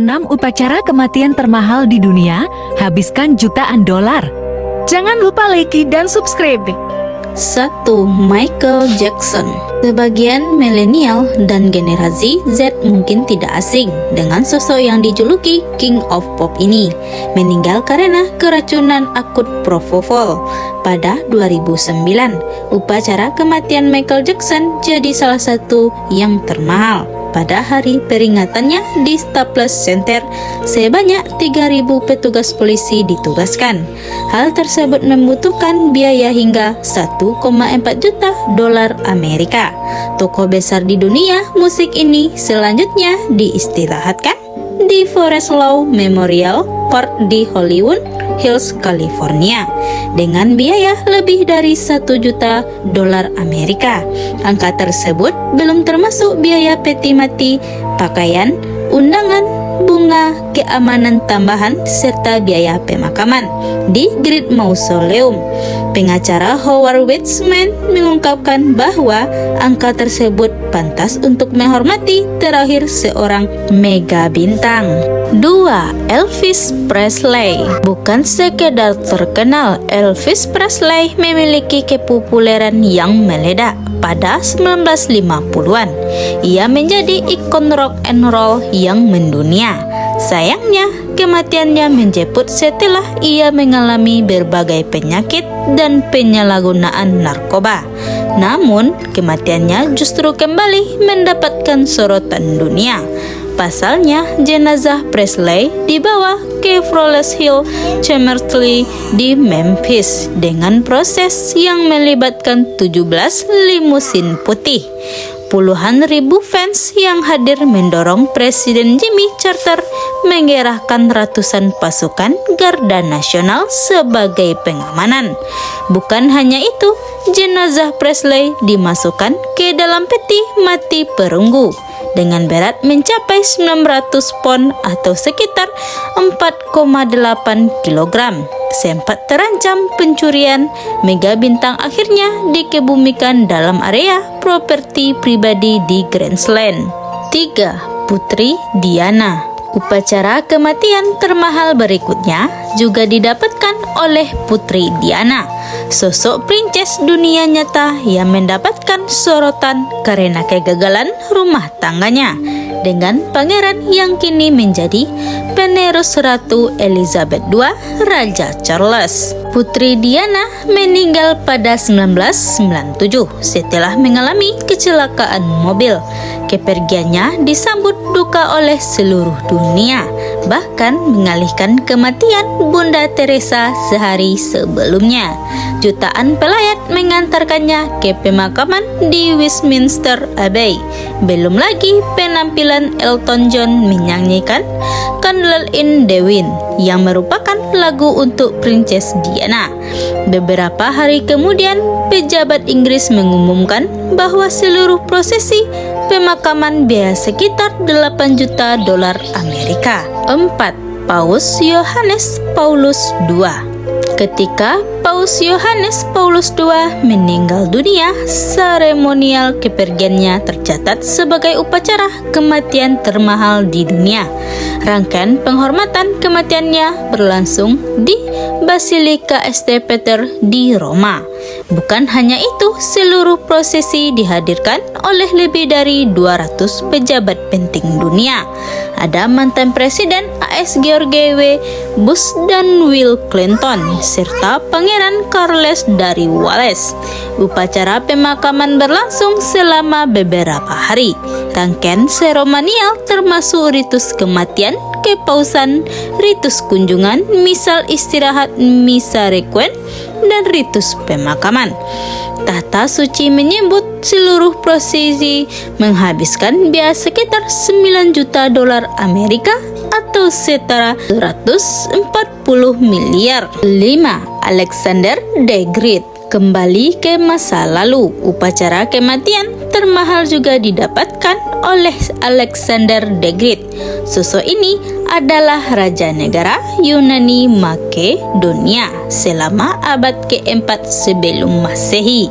6 upacara kematian termahal di dunia, habiskan jutaan dolar. Jangan lupa like dan subscribe. 1. Michael Jackson. Sebagian milenial dan generasi Z mungkin tidak asing dengan sosok yang dijuluki King of Pop ini. Meninggal karena keracunan akut propofol pada 2009. Upacara kematian Michael Jackson jadi salah satu yang termahal. Pada hari peringatannya di Staples Center, sebanyak 3.000 petugas polisi ditugaskan. Hal tersebut membutuhkan biaya hingga 1,4 juta dolar Amerika. Tokoh besar di dunia musik ini selanjutnya diistirahatkan di Forest Lawn Memorial Park di Hollywood Hills, California dengan biaya lebih dari 1 juta dolar Amerika. Angka tersebut belum termasuk biaya peti mati, pakaian, undangan, bunga, keamanan tambahan, serta biaya pemakaman di Great Mausoleum. Pengacara Howard Weitzman mengungkapkan bahwa angka tersebut pantas untuk menghormati terakhir seorang mega bintang. 2. Elvis Presley. Bukan sekedar terkenal, Elvis Presley memiliki kepopuleran yang meledak. Pada 1950-an, ia menjadi ikon rock and roll yang mendunia. Sayangnya, kematiannya menjemput setelah ia mengalami berbagai penyakit dan penyalahgunaan narkoba. Namun, kematiannya justru kembali mendapatkan sorotan dunia. Pasalnya, jenazah Presley dibawa ke Forest Hill Cemetery di Memphis dengan proses yang melibatkan 17 limusin putih. Puluhan ribu fans yang hadir mendorong Presiden Jimmy Carter mengerahkan ratusan pasukan Garda Nasional sebagai pengamanan. Bukan hanya itu, jenazah Presley dimasukkan ke dalam peti mati perunggu dengan berat mencapai 900 pon atau sekitar 4,8 kg. Sempat terancam pencurian, mega bintang akhirnya dikebumikan dalam area properti pribadi di Graceland. 3. Putri Diana. Upacara kematian termahal berikutnya juga didapatkan oleh Putri Diana, sosok princess dunia nyata yang mendapatkan sorotan karena kegagalan rumah tangganya dengan pangeran yang kini menjadi penerus Ratu Elizabeth II, Raja Charles. Putri Diana meninggal pada 1997 setelah mengalami kecelakaan mobil. Kepergiannya disambut duka oleh seluruh dunia, bahkan mengalihkan kematian Bunda Teresa sehari sebelumnya. Jutaan pelayat mengantarkannya ke pemakaman di Westminster Abbey. Belum lagi penampilan Elton John menyanyikan Candle in the Wind yang merupakan lagu untuk Princess Diana. Beberapa hari kemudian, pejabat Inggris mengumumkan bahwa seluruh prosesi pemakaman biaya sekitar 8 juta dolar Amerika. 4. Paus Yohanes Paulus II. Ketika Paus Yohanes Paulus II meninggal dunia, seremonial kepergiannya tercatat sebagai upacara kematian termahal di dunia. Rangkaian penghormatan kematiannya berlangsung di Basilika St. Peter di Roma. Bukan hanya itu, seluruh prosesi dihadirkan oleh lebih dari 200 pejabat penting dunia. Ada mantan Presiden AS George W. Bush dan Bill Clinton, serta Pangeran Charles dari Wales. Upacara pemakaman berlangsung selama beberapa hari. Rangkaian seremonial termasuk ritus kematian, kepausan, ritus kunjungan, misal istirahat, misa requiem, dan ritus pemakaman. Tahta suci menyebut seluruh prosesi menghabiskan biaya sekitar 9 juta dolar Amerika atau setara 140 miliar. 5. Alexander the Great. Kembali ke masa lalu, upacara kematian termahal juga didapatkan oleh Alexander the Great. Sosok ini adalah raja negara Yunani Makedonia selama abad ke-4 sebelum Masehi.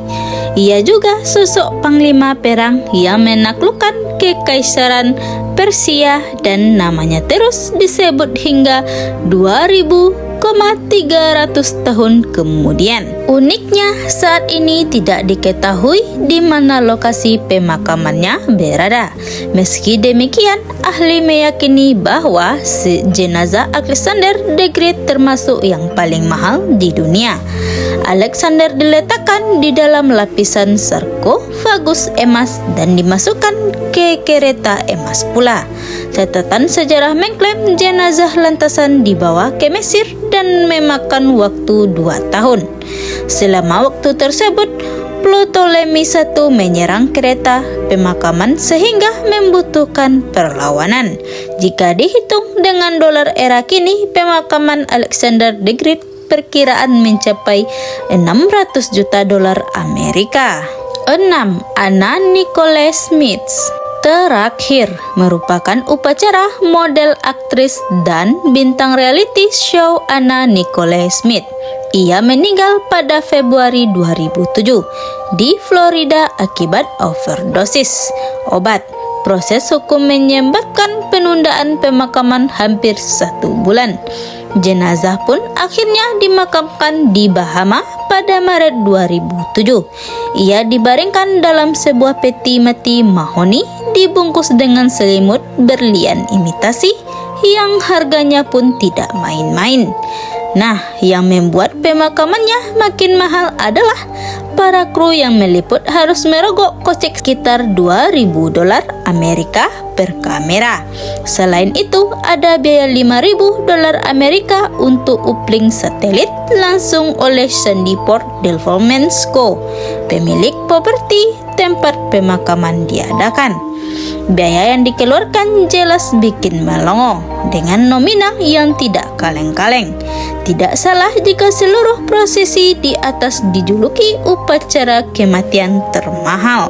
Ia juga sosok panglima perang yang menaklukkan kekaisaran Persia dan namanya terus disebut hingga 2.300 tahun kemudian. Uniknya, saat ini tidak diketahui di mana lokasi pemakamannya berada. Meski demikian, ahli meyakini bahwa jenazah Alexander the Great termasuk yang paling mahal di dunia. Alexander diletakkan di dalam lapisan sarkofagus emas dan dimasukkan ke kereta emas pula. Catatan sejarah mengklaim jenazah lantasan dibawa ke Mesir dan memakan waktu 2 tahun. Selama waktu tersebut, Ptolemy I menyerang kereta pemakaman sehingga membutuhkan perlawanan. Jika dihitung dengan dolar era kini, pemakaman Alexander the Great perkiraan mencapai 600 juta dolar Amerika. 6. Anna Nicole Smith. Terakhir, merupakan upacara model aktris dan bintang reality show Anna Nicole Smith. Ia meninggal pada Februari 2007 di Florida akibat overdosis obat. Proses hukum menyebabkan penundaan pemakaman hampir 1 bulan. Jenazah pun akhirnya dimakamkan di Bahama pada Maret 2007. Ia dibaringkan dalam sebuah peti mati mahoni dibungkus dengan selimut berlian imitasi yang harganya pun tidak main-main. Nah, yang membuat pemakamannya makin mahal adalah para kru yang meliput harus merogoh kocek sekitar 2.000 dolar Amerika per kamera. Selain itu, ada biaya 5.000 dolar Amerika untuk uplink satelit langsung oleh Sandy Port Development Co., pemilik properti tempat pemakaman diadakan. Biaya yang dikeluarkan jelas bikin melongo dengan nominal yang tidak kaleng-kaleng. Tidak salah jika seluruh prosesi di atas dijuluki upacara kematian termahal.